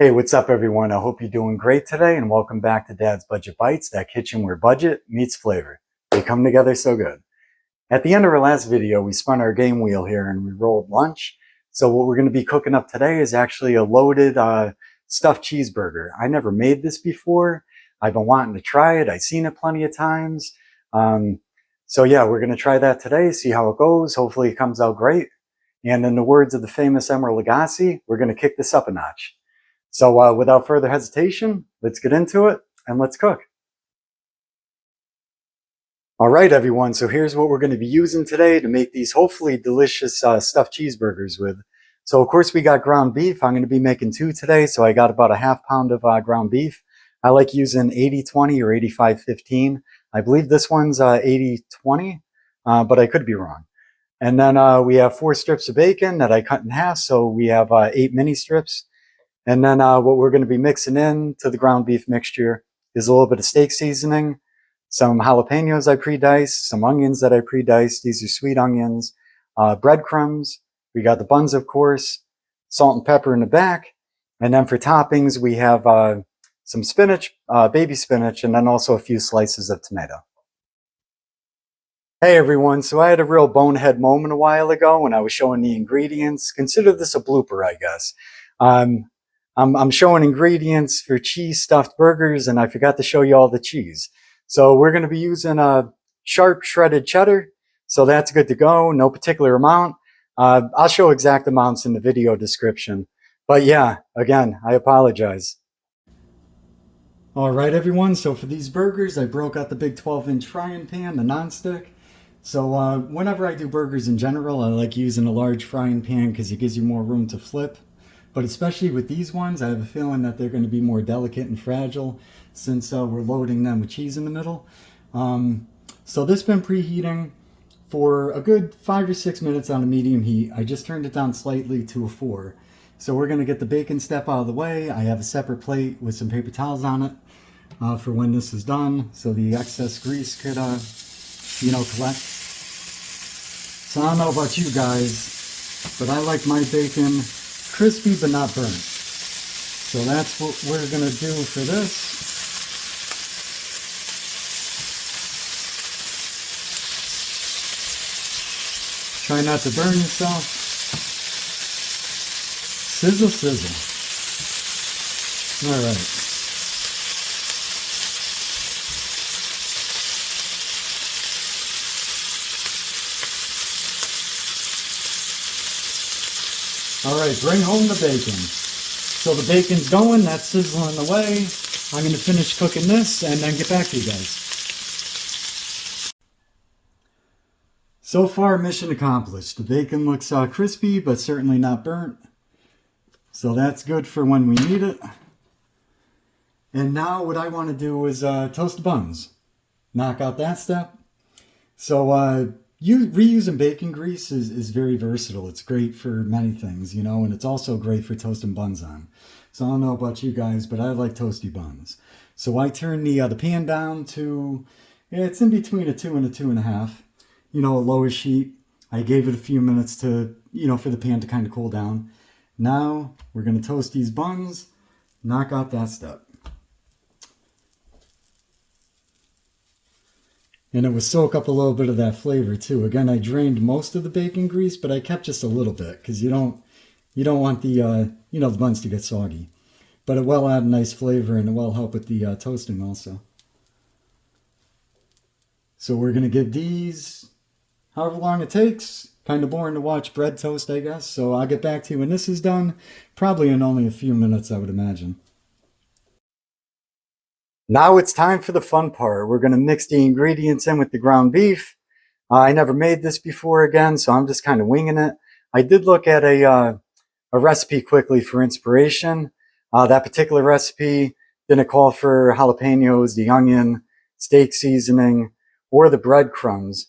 Hey, what's up everyone? I hope you're doing great today and welcome back to Dad's Budget Bites, that kitchen where budget meets flavor. They come together so good. At the end of our last video, we spun our game wheel here and we rolled lunch. So what we're going to be cooking up today is actually a loaded stuffed cheeseburger. I never made this before. I've been wanting to try it. I've seen it plenty of times. So yeah, we're going to try that today, see how it goes. Hopefully it comes out great. And in the words of the famous Emeril Lagasse, we're going to kick this up a notch. So without further hesitation, let's get into it and let's cook. All right, everyone. So here's what we're going to be using today to make these hopefully delicious stuffed cheeseburgers with. So of course we got ground beef. I'm going to be making two today. So I got about a half pound of ground beef. I like using 80-20 or 85-15. I believe this one's 80-20, but I could be wrong. And then we have 4 strips of bacon that I cut in half. So we have 8 mini strips. And then what we're going to be mixing in to the ground beef mixture is a little bit of steak seasoning, some jalapeños I pre-diced, some onions that I pre-diced. These are sweet onions, breadcrumbs. We got the buns, of course, salt and pepper in the back. And then for toppings, we have some spinach, baby spinach, and then also a few slices of tomato. Hey everyone, so I had a real bonehead moment a while ago when I was showing the ingredients. Consider this a blooper, I guess. I'm showing ingredients for cheese stuffed burgers and I forgot to show you all the cheese. So we're going to be using a sharp shredded cheddar. So that's good to go. No particular amount. I'll show exact amounts in the video description. But yeah, again, I apologize. All right, everyone. So for these burgers, I broke out the big 12-inch frying pan, the nonstick. So whenever I do burgers in general, I like using a large frying pan because it gives you more room to flip. But especially with these ones, I have a feeling that they're going to be more delicate and fragile since we're loading them with cheese in the middle. So this has been preheating for a good 5 or 6 minutes on a medium heat. I just turned it down slightly to a 4. So we're going to get the bacon step out of the way. I have a separate plate with some paper towels on it for when this is done, so the excess grease could, collect. So I don't know about you guys, but I like my bacon crispy but not burnt. So that's what we're going to do for this. Try not to burn yourself. Sizzle, sizzle. All right. All right, bring home the bacon. So the bacon's going, that's sizzling away. I'm going to finish cooking this and then get back to you guys. So far, mission accomplished. The bacon looks crispy, but certainly not burnt. So that's good for when we need it. And now what I want to do is toast the buns. Knock out that step. So reusing bacon grease is very versatile. It's great for many things, and it's also great for toasting buns on. So I don't know about you guys, but I like toasty buns. So I turn the pan down to, it's in between a 2 and a 2.5, a lowish heat. I gave it a few minutes to, for the pan to kind of cool down. Now we're going to toast these buns, knock out that step. And it will soak up a little bit of that flavor too. Again, I drained most of the bacon grease, but I kept just a little bit because you don't want the the buns to get soggy. But it will add a nice flavor and it will help with the toasting also. So we're gonna give these however long it takes. Kind of boring to watch bread toast, I guess. So I'll get back to you when this is done. Probably in only a few minutes, I would imagine. Now it's time for the fun part. We're going to mix the ingredients in with the ground beef. I never made this before again, so I'm just kind of winging it. I did look at a recipe quickly for inspiration. That particular recipe didn't call for jalapeños, the onion, steak seasoning, or the breadcrumbs.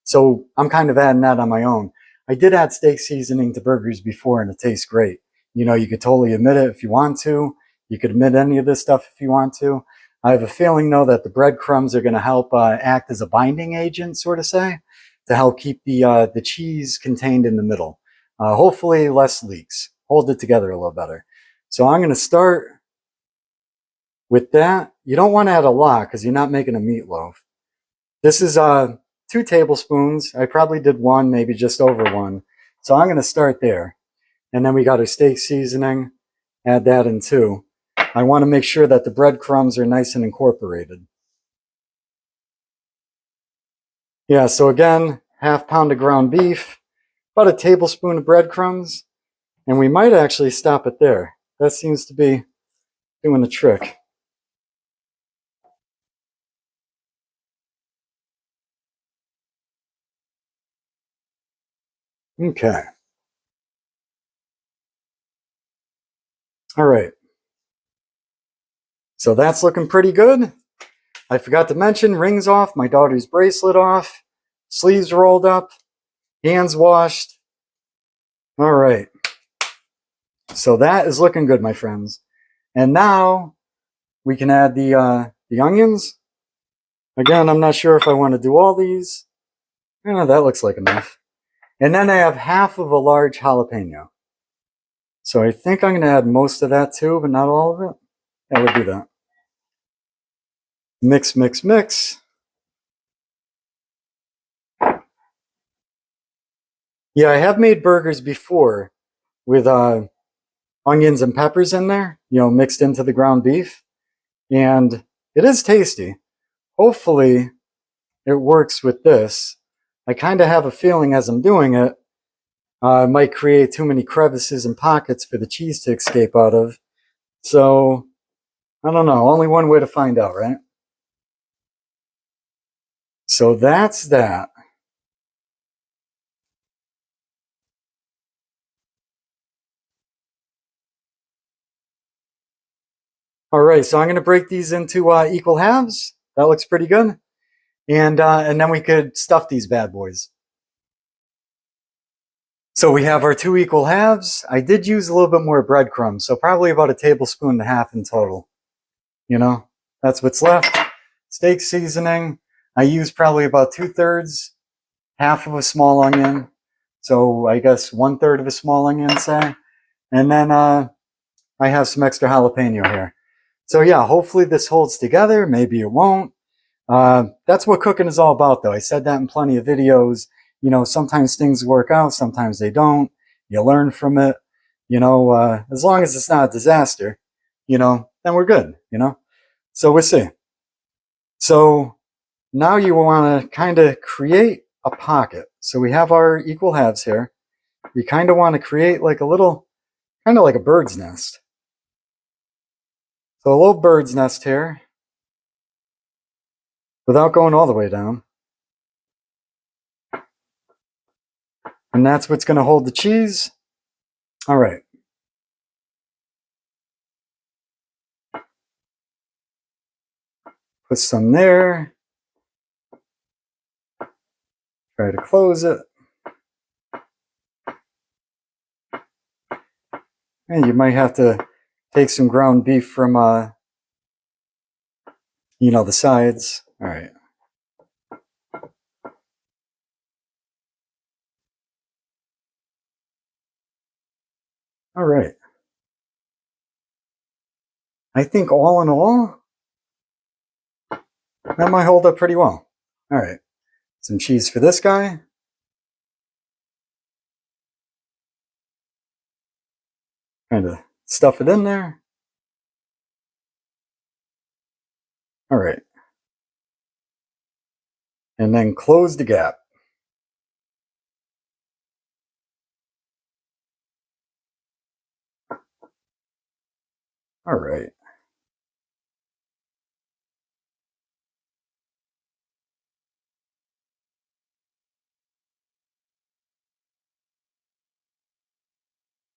So I'm kind of adding that on my own. I did add steak seasoning to burgers before and it tastes great. You could totally omit it if you want to. You could omit any of this stuff if you want to. I have a feeling, though, that the breadcrumbs are going to help act as a binding agent, sort of say, to help keep the cheese contained in the middle. Hopefully less leaks. Hold it together a little better. So I'm going to start with that. You don't want to add a lot because you're not making a meatloaf. This is 2 tablespoons. I probably did 1, maybe just over 1. So I'm going to start there. And then we got our steak seasoning. Add that in too. I want to make sure that the breadcrumbs are nice and incorporated. Yeah, so again, ½ pound of ground beef, about a tablespoon of breadcrumbs, and we might actually stop it there. That seems to be doing the trick. Okay. All right. So that's looking pretty good. I forgot to mention, rings off, my daughter's bracelet off, sleeves rolled up, hands washed. All right. So that is looking good, my friends. And now we can add the onions. Again, I'm not sure if I want to do all these. Oh, that looks like enough. And then I have ½ of a large jalapeno. So I think I'm going to add most of that too, but not all of it. Yeah, we'll do that. Mix, mix, mix. Yeah, I have made burgers before with onions and peppers in there, mixed into the ground beef. And it is tasty. Hopefully it works with this. I kind of have a feeling as I'm doing it, it might create too many crevices and pockets for the cheese to escape out of. So, I don't know. Only one way to find out, right? So that's that. All right, so I'm going to break these into equal halves. That looks pretty good. And then we could stuff these bad boys. So we have our 2 equal halves. I did use a little bit more breadcrumbs, so probably about a tablespoon and a half in total. That's what's left. Steak seasoning. I used probably about 2/3, ½ of a small onion. So I guess 1/3 of a small onion, say. And then I have some extra jalapeno here. So yeah, hopefully this holds together. Maybe it won't. That's what cooking is all about, though. I said that in plenty of videos. Sometimes things work out, sometimes they don't. You learn from it. As long as it's not a disaster, then we're good, So we'll see. So now you want to kind of create a pocket. So we have our equal halves here. You kind of want to create like a little, kind of like a bird's nest. So a little bird's nest here without going all the way down. And that's what's going to hold the cheese. All right. Put some there. Try to close it. And you might have to take some ground beef from, the sides. All right. All right. I think all in all, that might hold up pretty well. All right. Some cheese for this guy. Kind of stuff it in there. All right. And then close the gap. All right.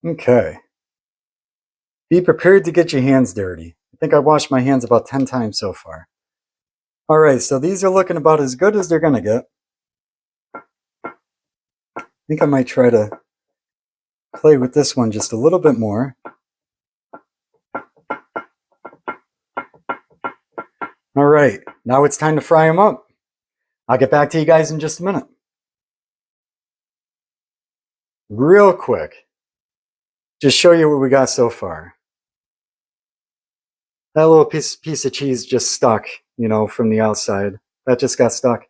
Okay. Be prepared to get your hands dirty. I think I washed my hands about 10 times so far. All right, so these are looking about as good as they're going to get. I think I might try to play with this one just a little bit more. All right, now it's time to fry them up. I'll get back to you guys in just a minute. Real quick, just show you what we got so far. That little piece of cheese just stuck, you know, from the outside. That just got stuck.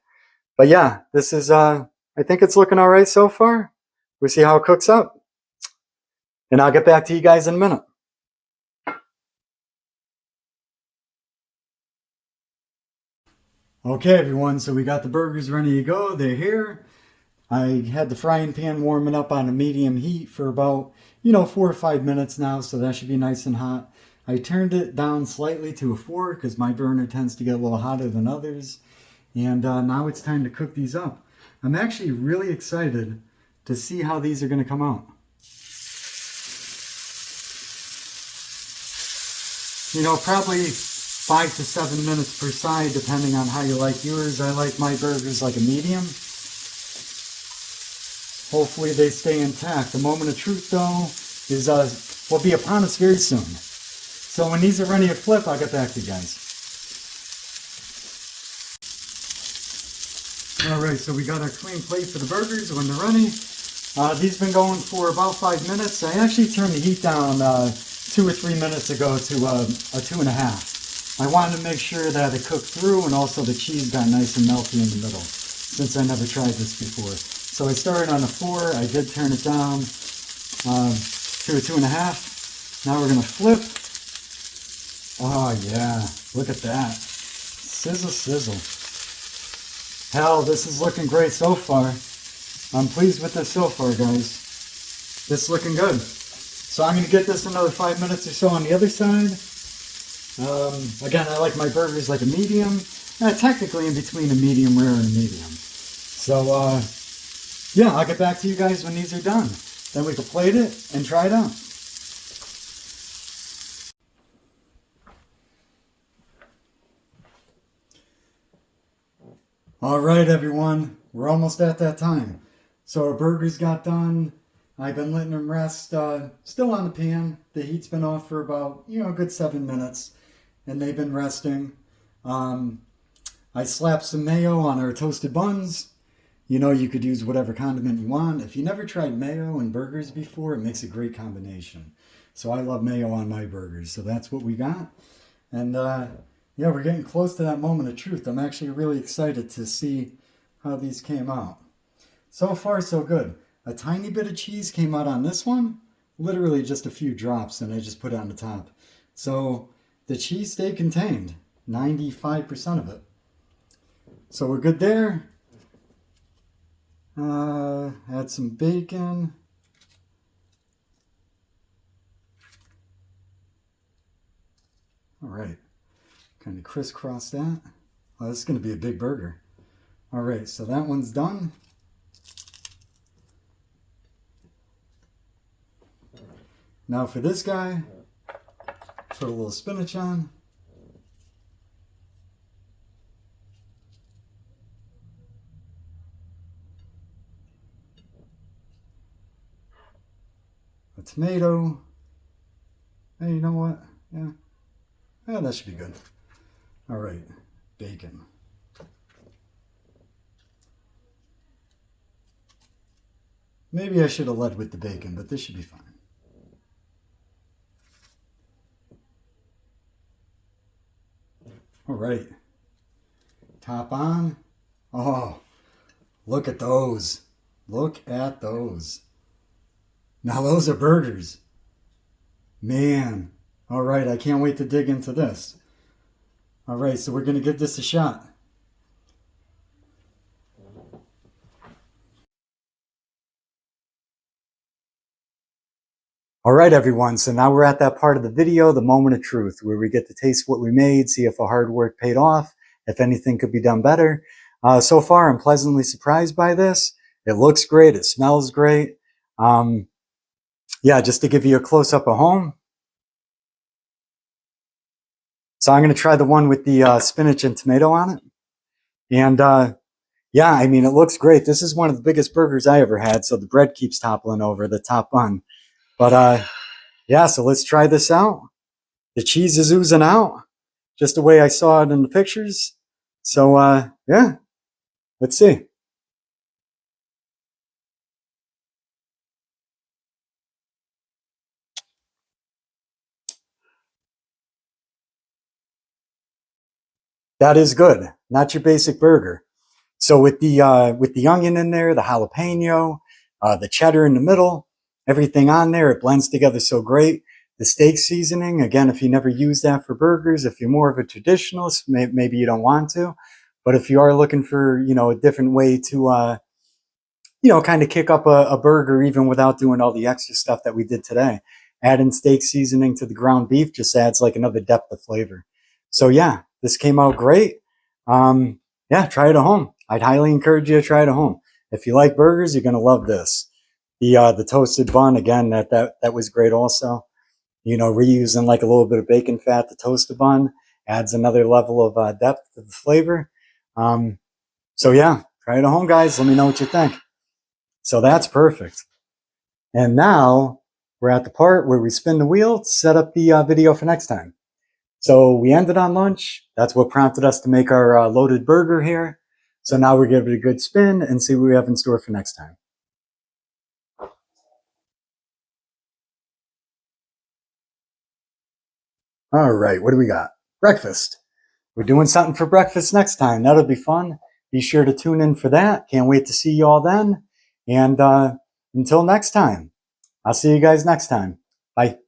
But yeah, this is, I think it's looking all right so far. We'll see how it cooks up. And I'll get back to you guys in a minute. Okay, everyone, so we got the burgers ready to go. They're here. I had the frying pan warming up on a medium heat for about, 4 or 5 minutes now, so that should be nice and hot. I turned it down slightly to a 4 because my burner tends to get a little hotter than others. And now it's time to cook these up. I'm actually really excited to see how these are going to come out. Probably 5 to 7 minutes per side, depending on how you like yours. I like my burgers like a medium. Hopefully they stay intact. The moment of truth, though, is will be upon us very soon. So when these are ready to flip, I'll get back to you guys. All right, so we got our clean plate for the burgers when they're ready. These have been going for about 5 minutes. I actually turned the heat down 2 or 3 minutes ago to a 2.5. I wanted to make sure that it cooked through and also the cheese got nice and melty in the middle, since I never tried this before. So I started on a 4. I did turn it down to a 2.5. Now we're going to flip. Oh yeah, look at that. Sizzle, sizzle. Hell, this is looking great so far. I'm pleased with this so far, guys. This is looking good. So I'm going to get this another 5 minutes or so on the other side. Again, I like my burgers like a medium. Technically in between a medium rare and a medium. So, yeah, I'll get back to you guys when these are done. Then we can plate it and try it out. All right, everyone, we're almost at that time. So our burgers got done. I've been letting them rest, still on the pan. The heat's been off for about, a good 7 minutes, and they've been resting. I slapped some mayo on our toasted buns. You could use whatever condiment you want. If you never tried mayo in burgers before, it makes a great combination. So I love mayo on my burgers, so that's what we got. And yeah, we're getting close to that moment of truth. I'm actually really excited to see how these came out. So far, so good. A tiny bit of cheese came out on this one. Literally just a few drops, and I just put it on the top. So the cheese stayed contained, 95% of it. So we're good there. Add some bacon. All right, kind of crisscross that. Oh, this is going to be a big burger. All right, so that one's done. Now for this guy, put a little spinach on. A tomato. Hey, you know what? Yeah, that should be good. All right, bacon. Maybe I should have led with the bacon, but this should be fine. All right, top on. Oh, look at those. Look at those. Now those are burgers. Man. All right, I can't wait to dig into this. All right, so we're going to give this a shot. All right, everyone, so now we're at that part of the video, the moment of truth, where we get to taste what we made, see if our hard work paid off, if anything could be done better. So far, I'm pleasantly surprised by this. It looks great. It smells great. Yeah, just to give you a close-up at home. So I'm going to try the one with the spinach and tomato on it. And yeah, I mean, it looks great. This is one of the biggest burgers I ever had, so the bread keeps toppling over the top bun. But yeah, so let's try this out. The cheese is oozing out, just the way I saw it in the pictures. So yeah, let's see. That is good. Not your basic burger. So with the onion in there, the jalapeno, the cheddar in the middle, everything on there, it blends together so great. The steak seasoning, again, if you never use that for burgers, if you're more of a traditionalist, maybe you don't want to. But if you are looking for, a different way to, kind of kick up a burger even without doing all the extra stuff that we did today, adding steak seasoning to the ground beef just adds like another depth of flavor. So yeah, this came out great. Yeah, try it at home. I'd highly encourage you to try it at home. If you like burgers, you're gonna love this. The toasted bun again, that was great also. Reusing like a little bit of bacon fat to toast the bun adds another level of depth to the flavor. So yeah, try it at home, guys. Let me know what you think. So that's perfect. And now we're at the part where we spin the wheel to set up the video for next time. So we ended on lunch. That's what prompted us to make our loaded burger here. So now we're giving it a good spin and see what we have in store for next time. All right, what do we got? Breakfast. We're doing something for breakfast next time. That'll be fun. Be sure to tune in for that. Can't wait to see you all then. And until next time, I'll see you guys next time. Bye.